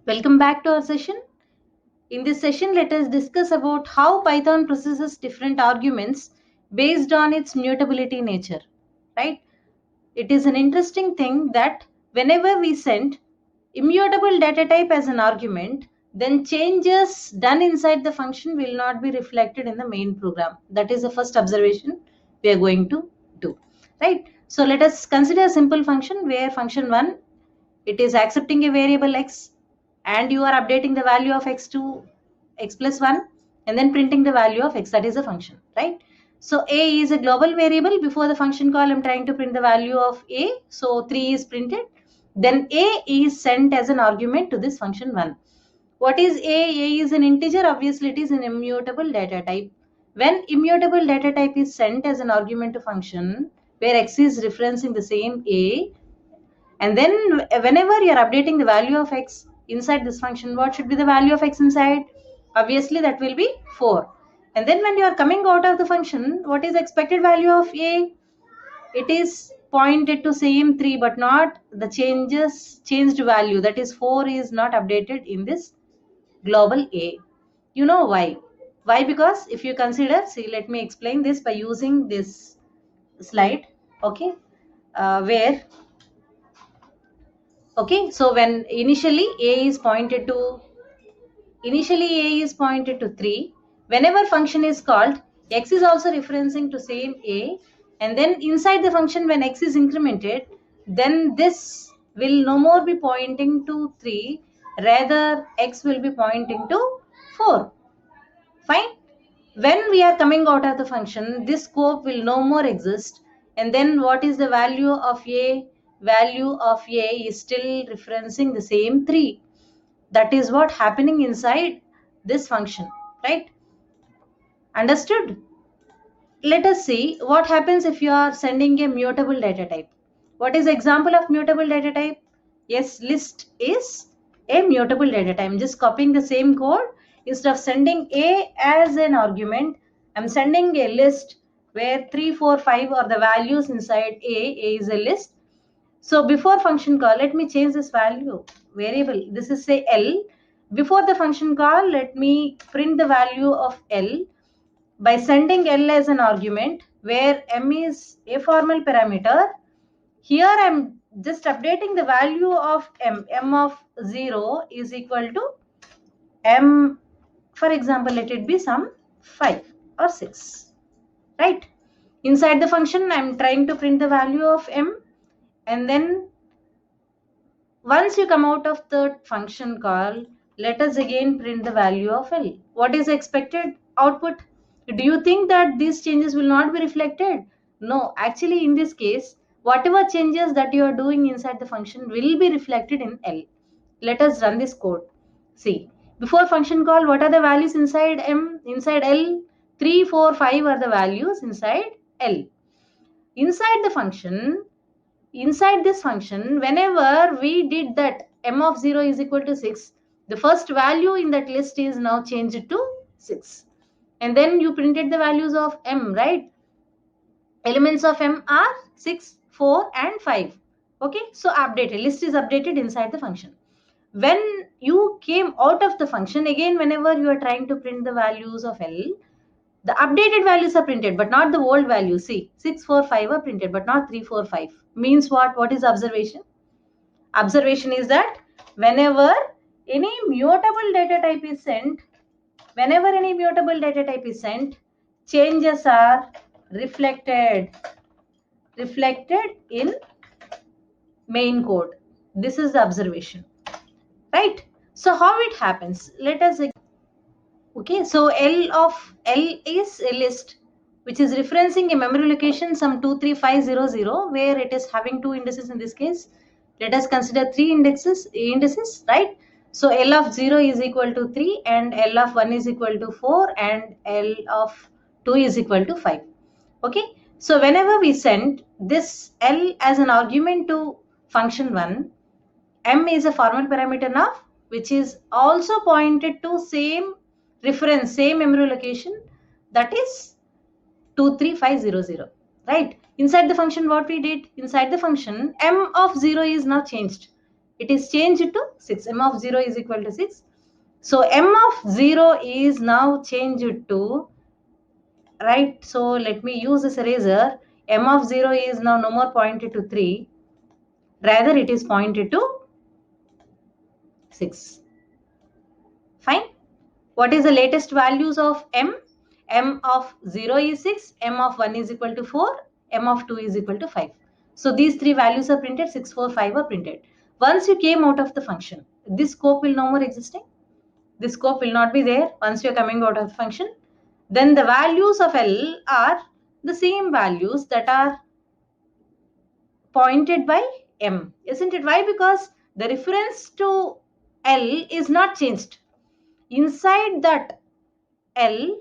Welcome back to our session. In this session, let us discuss about how Python processes different arguments based on its mutability nature, right? It is an interesting thing that whenever we send immutable data type as an argument, then changes done inside the function will not be reflected in the main program. That is the first observation we are going to do, right? So let us consider a simple function where function 1, it is accepting a variable x and you are updating the value of x to x plus 1 and then printing the value of x. That is a function, right? So a is a global variable. Before the function call, I'm trying to print the value of a. So 3 is printed. Then a is sent as an argument to this function 1. What is a? A is an integer. Obviously, it is an immutable data type. When immutable data type is sent as an argument to function where x is referencing the same a, and then whenever you're updating the value of x inside this function, what should be the value of x inside? Obviously, that will be 4. And then when you are coming out of the function, what is expected value of a? It is pointed to same 3, but not the changed value. That is 4 is not updated in this global a. You know why? Why? Because if you consider, see, let me explain this by using this slide, okay, where okay, so when initially a is pointed to 3. Whenever function is called, x is also referencing to same a, and then inside the function when x is incremented, then this will no more be pointing to 3, rather x will be pointing to 4. Fine. When we are coming out of the function, this scope will no more exist, and then what is the value of a? Value of a is still referencing the same 3. That is what happening inside this function, right? Understood? Let us see what happens if you are sending a mutable data type. What is the example of mutable data type? Yes, list is a mutable data type. I'm just copying the same code. Instead of sending a as an argument, I'm sending a list where 3, 4, 5 are the values inside a. A is a list. So before function call, let me change this value variable. This is say L. Before the function call, let me print the value of L by sending L as an argument where M is a formal parameter. Here I'm just updating the value of M. M of 0 is equal to M, for example, let it be some 5 or 6, right? Inside the function, I'm trying to print the value of M, and then once you come out of the function call, let us again print the value of L. What is the expected output? Do you think that these changes will not be reflected? No, actually in this case, whatever changes that you are doing inside the function will be reflected in L. Let us run this code. See, before function call, what are the values inside M? Inside L, 3, 4, 5 are the values inside L. Inside the function, inside this function, whenever we did that M of 0 is equal to 6, the first value in that list is now changed to 6. And then you printed the values of M, right? Elements of M are 6, 4 and 5. Okay, so updated, list is updated inside the function. When you came out of the function, again whenever you are trying to print the values of L, the updated values are printed, but not the old values. See, 6, 4, 5 are printed, but not 3, 4, 5. Means what? What is observation? Observation is that whenever any mutable data type is sent, changes are reflected in main code. This is the observation, right? So how it happens? Let us, okay, so L is a list which is referencing a memory location some 23500, where it is having 2 indices in this case. Let us consider 3 indices, right? So L of 0 is equal to 3 and L of 1 is equal to 4 and L of 2 is equal to 5. Okay, so whenever we send this L as an argument to function 1, M is a formal parameter now, which is also pointed to same reference, same memory location, that is 23500, right? Inside the function, what we did? Inside the function, M of 0 is now changed. it is changed to 6. M of 0 is equal to 6. So M of 0 is now changed to, right? So let me use this eraser. M of 0 is now no more pointed to 3. Rather, it is pointed to 6. Fine. What is the latest values of M? M of 0 is 6, M of 1 is equal to 4, M of 2 is equal to 5. So these three values are printed, 6, 4, 5 are printed. Once you came out of the function, this scope will no more existing. This scope will not be there once you are coming out of the function. Then the values of L are the same values that are pointed by M. Isn't it? Why? Because the reference to L is not changed. Inside that L,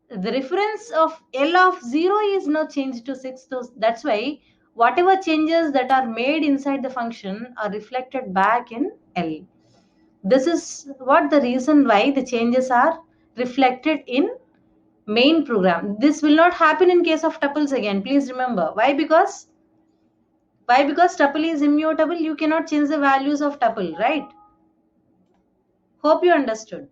the reference of L of 0 is now changed to 6. So that's why whatever changes that are made inside the function are reflected back in L. This is what the reason why the changes are reflected in main program. This will not happen in case of tuples again. Please remember. Why? Because tuple is immutable. You cannot change the values of tuple, right? Hope you understood.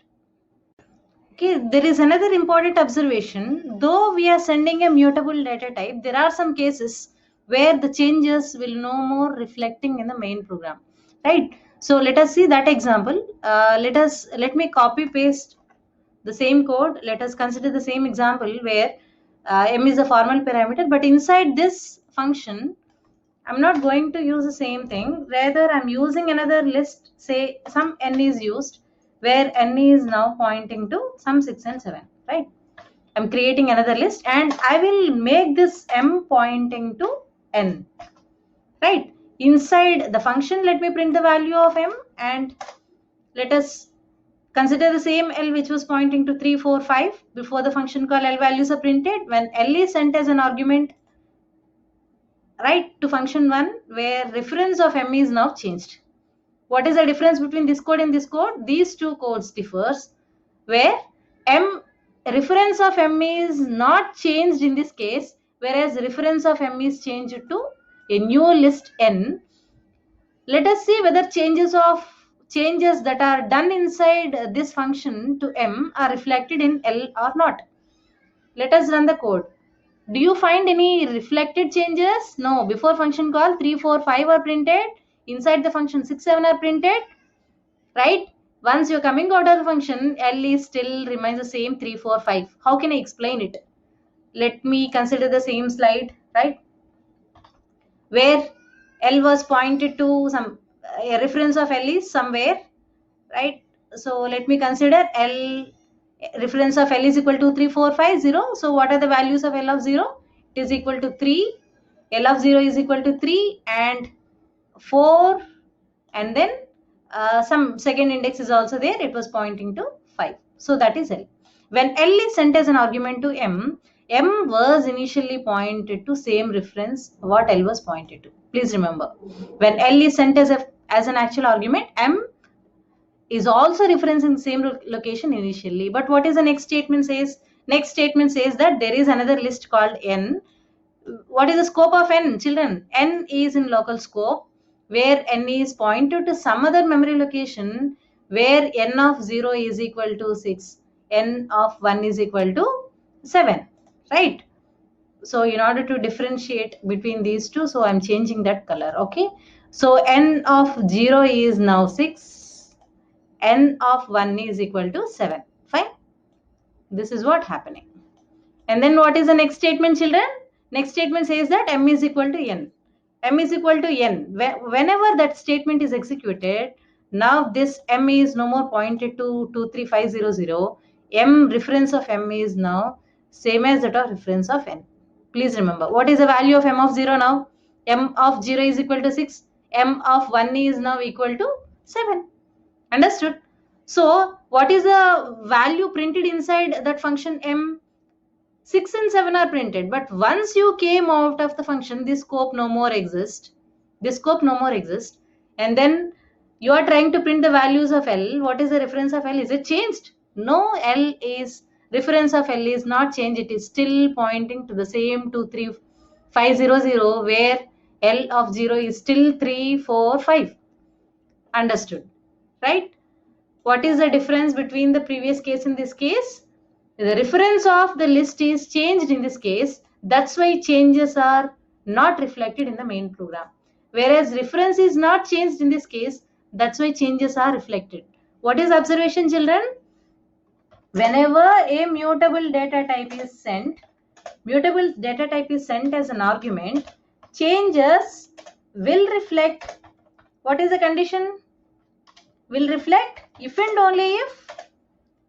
Okay, there is another important observation. Though we are sending a mutable data type, there are some cases where the changes will no more reflecting in the main program, right? So let us see that example. Let me copy paste the same code. Let us consider the same example where m is a formal parameter, but inside this function, I'm not going to use the same thing. Rather, I'm using another list. Say some n is used, where n is now pointing to some 6 and 7, right? I'm creating another list and I will make this m pointing to n, right? Inside the function, let me print the value of m and let us consider the same L which was pointing to 3, 4, 5. Before the function call, L values are printed. When L is sent as an argument, right, to function 1, where reference of m is now changed. What is the difference between this code and this code? These two codes differs, where m reference of m is not changed in this case, whereas reference of m is changed to a new list n. Let us see whether changes that are done inside this function to m are reflected in L or not. Let us run the code. Do you find any reflected changes? No. Before function call, 3, 4, 5 are printed. Inside the function, 6, 7 are printed. Right? Once you're coming out of the function, L is still remains the same, 3, 4, 5. How can I explain it? Let me consider the same slide, right? Where L was pointed to some a reference of L is somewhere, right? So let me consider L, reference of L is equal to 3, 4, 5, 0. So what are the values of L of 0? It is equal to 3. L of 0 is equal to 3 and 4, and then some second index is also there. It was pointing to 5. So that is L. When L is sent as an argument to M, M was initially pointed to same reference what L was pointed to. Please remember, when L is sent as an actual argument, M is also referencing the same location initially. But what is the next statement says? Next statement says that there is another list called n. What is the scope of n, children? N is in local scope, where n is pointed to some other memory location where n of 0 is equal to 6, n of 1 is equal to 7, right? So in order to differentiate between these two, so I'm changing that color, okay? So n of 0 is now 6, n of 1 is equal to 7, fine? This is what happening. And then what is the next statement, children? Next statement says that m is equal to n. M is equal to n. Whenever that statement is executed, now this m is no more pointed to 23500. M reference of m is now same as that of reference of n. Please remember, what is the value of m of 0 now? M of 0 is equal to 6. M of 1 is now equal to 7. Understood? So what is the value printed inside that function m? 6 and 7 are printed, but once you came out of the function, this scope no more exists. This scope no more exists. And then you are trying to print the values of L. What is the reference of L? Is it changed? No, reference of L is not changed. It is still pointing to the same 23500, where L of 0 is still 3, 4, 5. Understood, right? What is the difference between the previous case and this case? The reference of the list is changed in this case. That's why changes are not reflected in the main program. Whereas reference is not changed in this case, that's why changes are reflected. What is observation, children? Whenever a mutable data type is sent, mutable data type is sent as an argument, changes will reflect. What is the condition? Will reflect if and only if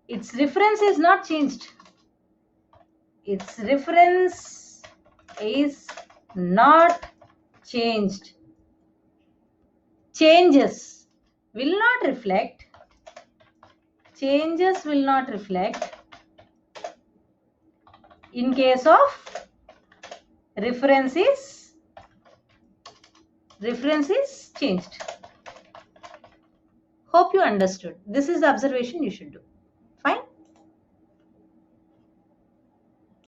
its reference is not changed. Its reference is not changed. Changes will not reflect. Changes will not reflect in case of reference is changed. Hope you understood. This is the observation you should do.